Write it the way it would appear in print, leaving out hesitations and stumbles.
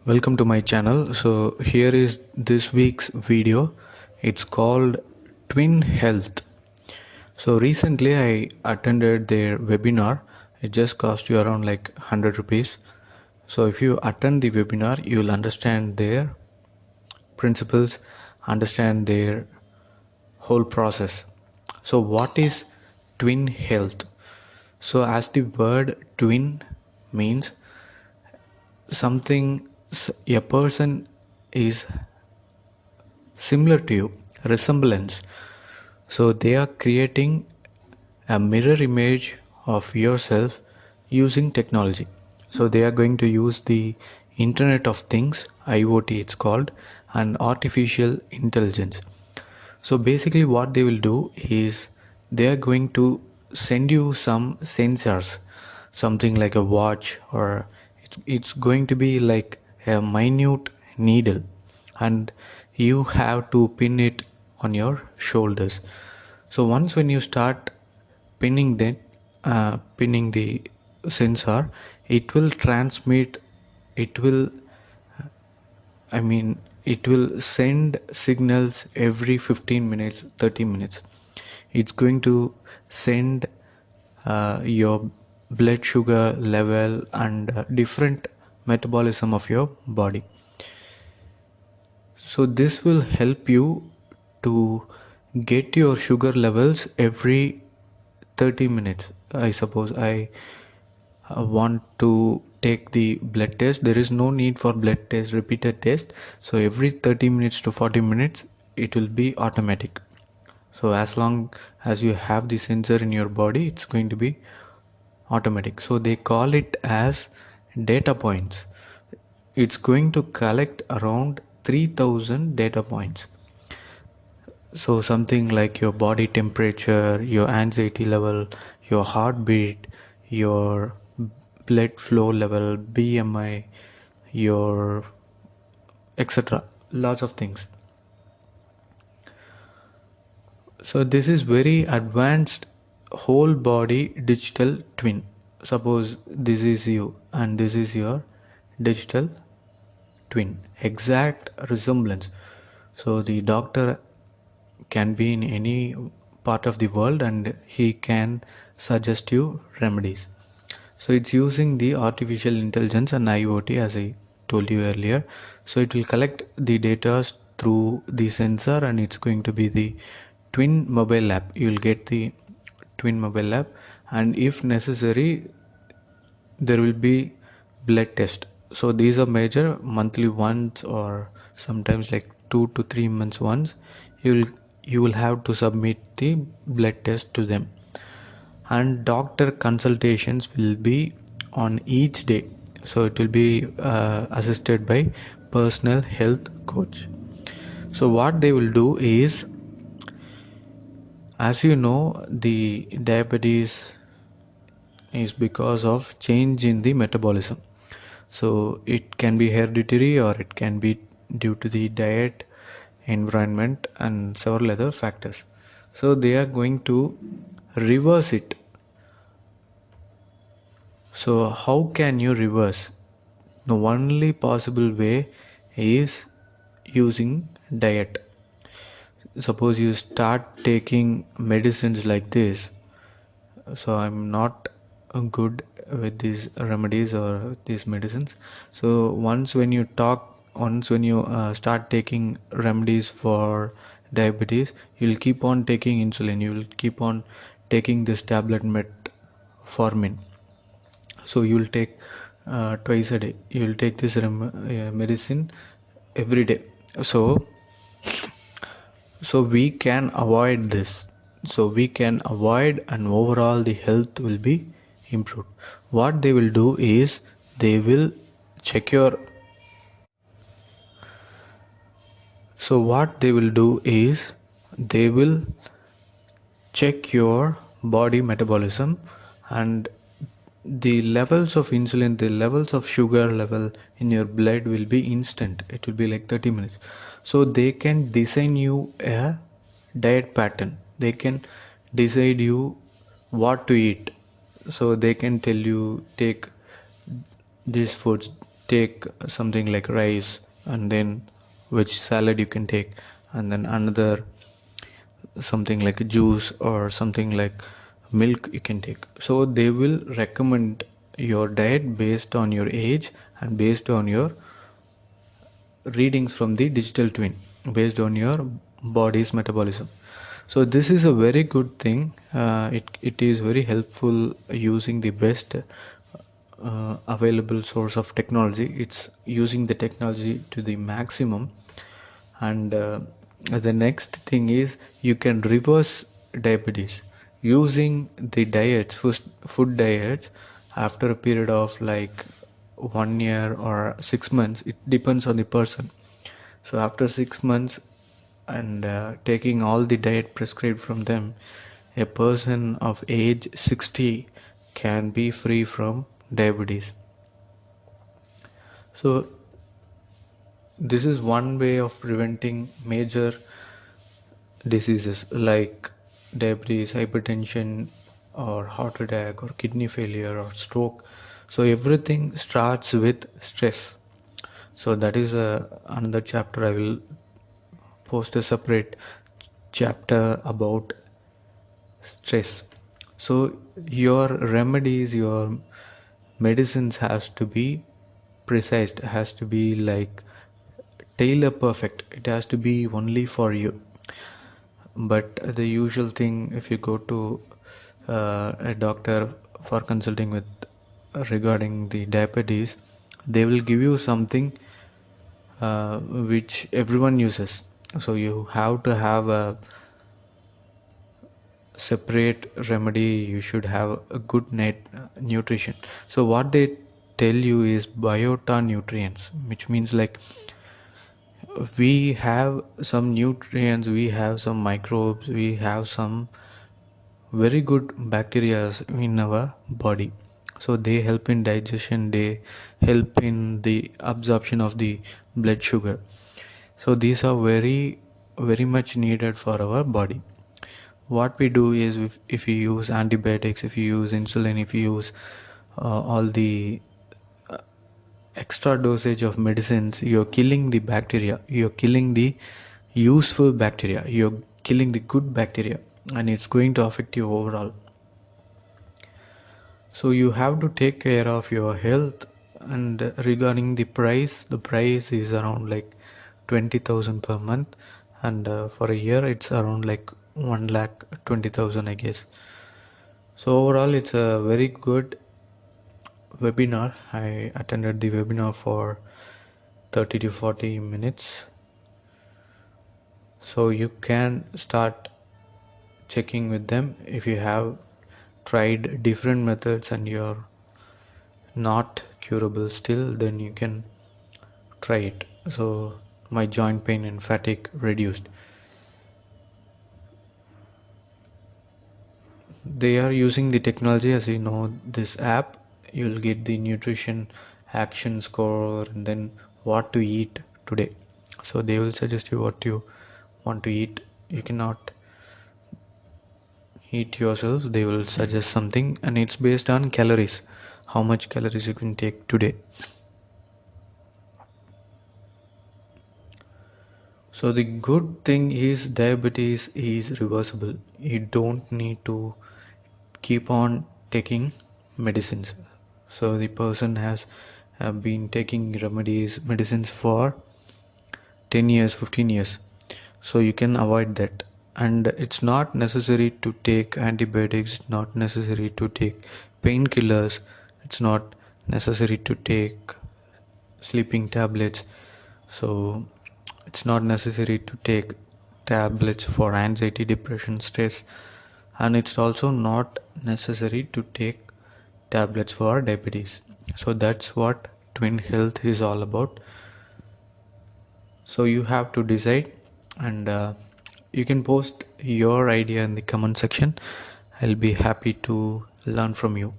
Welcome to my channel. So here is this week's video. It's called Twin Health. So recently I attended their webinar. It just cost you around like 100 rupees. So if you attend the webinar, you will understand their principles, understand their whole process. So what is Twin Health? So as the word twin means something, a person is similar to you, resemblance. So they are creating a mirror image of yourself using technology. So they are going to use the Internet of Things, IoT it's called, and artificial intelligence. So basically what they will do is they are going to send you some sensors, something like a watch, or it's going to be like a minute needle, and you have to pin it on your shoulders. So once when you start pinning the sensor, it will transmit, it will it will send signals every 15 minutes, 30 minutes. It's going to send your blood sugar level and different metabolism of your body. So this will help you to get your sugar levels every 30 minutes. I suppose I want to take the blood test. There is no need for blood test, repeated test. So every 30 minutes to 40 minutes, it will be automatic. So as long as you have the sensor in your body, it's going to be automatic. So they call it as data points. It's going to collect around 3000 data points. So something like your body temperature, your anxiety level, your heartbeat, your blood flow level, BMI, your etc. Lots of things. So this is very advanced whole body digital twin. Suppose this is you and this is your digital twin. Exact resemblance. So the doctor can be in any part of the world and he can suggest you remedies. So it's using the artificial intelligence and IoT as I told you earlier. So it will collect the data through the sensor and it's going to be the twin mobile app. You will get the twin mobile app, and if necessary there will be blood test. So these are major monthly once or sometimes like 2 to 3 months once. You will have to submit the blood test to them, and doctor consultations will be on each day. So it will be assisted by personal health coach. So what they will do is, as you know, the diabetes is because of change in the metabolism. So it can be hereditary or it can be due to the diet, environment, and several other factors. So they are going to reverse it. So how can you reverse? The only possible way is using diet. Suppose you start taking medicines like this. So I'm not good with these remedies or these medicines. So once when you start taking remedies for diabetes, you'll keep on taking insulin, you will keep on taking this tablet metformin. So you will take twice a day, you will take this medicine every day. So we can avoid this. So we can avoid, and overall the health will be improved. What they will do is they will check your so what they will do is they will check your body metabolism, and the levels of insulin, the levels of sugar level in your blood will be instant. It will be like 30 minutes. So they can design you a diet pattern. They can decide you what to eat. So they can tell you take these foods, take something like rice, and then which salad you can take, and then another something like a juice or something like milk you can take. So they will recommend your diet based on your age and based on your readings from the digital twin, based on your body's metabolism. So this is a very good thing. It is very helpful using the best available source of technology. It's using the technology to the maximum. And the next thing is you can reverse diabetes using the diets, food diets, after a period of like 1 year or 6 months. It depends on the person. So after 6 months and taking all the diet prescribed from them, a person of age 60 can be free from diabetes. So this is one way of preventing major diseases like diabetes, hypertension, or heart attack, or kidney failure, or stroke. So everything starts with stress. So that is another chapter. I will post a separate chapter about stress. So your remedies, your medicines has to be precise, has to be like tailor perfect. It has to be only for you. But the usual thing, if you go to a doctor for consulting with regarding the diabetes, they will give you something which everyone uses. So you have to have a separate remedy. You should have a good net nutrition. So what they tell you is biota nutrients, which means like we have some nutrients, we have some microbes, we have some very good bacteria in our body. So they help in digestion, they help in the absorption of the blood sugar. So these are very much needed for our body. What we do is, if you use antibiotics, if you use insulin, if you use all the extra dosage of medicines, you're killing the bacteria, you're killing the useful bacteria, you're killing the good bacteria, and it's going to affect you overall. So you have to take care of your health. And regarding the price is around like 20,000 per month, and for a year it's around like 1,20,000, I guess. So overall, it's a very good webinar. I attended the webinar for 30 to 40 minutes. So you can start checking with them. If you have tried different methods and you're not curable still, then you can try it. So my joint pain and fatigue reduced. They are using the technology, as you know, this app. You'll get the nutrition action score, and then what to eat today. So they will suggest you what you want to eat. You cannot eat yourselves, they will suggest something, and it's based on calories, how much calories you can take today. So the good thing is diabetes is reversible. You don't need to keep on taking medicines. So the person has been taking medicines for 10 years, 15 years. So you can avoid that. And it's not necessary to take antibiotics, not necessary to take painkillers, it's not necessary to take sleeping tablets. So it's not necessary to take tablets for anxiety, depression, stress, and it's also not necessary to take tablets for diabetes. So that's what Twin Health is all about. So you have to decide, and you can post your idea in the comment section. I'll be happy to learn from you.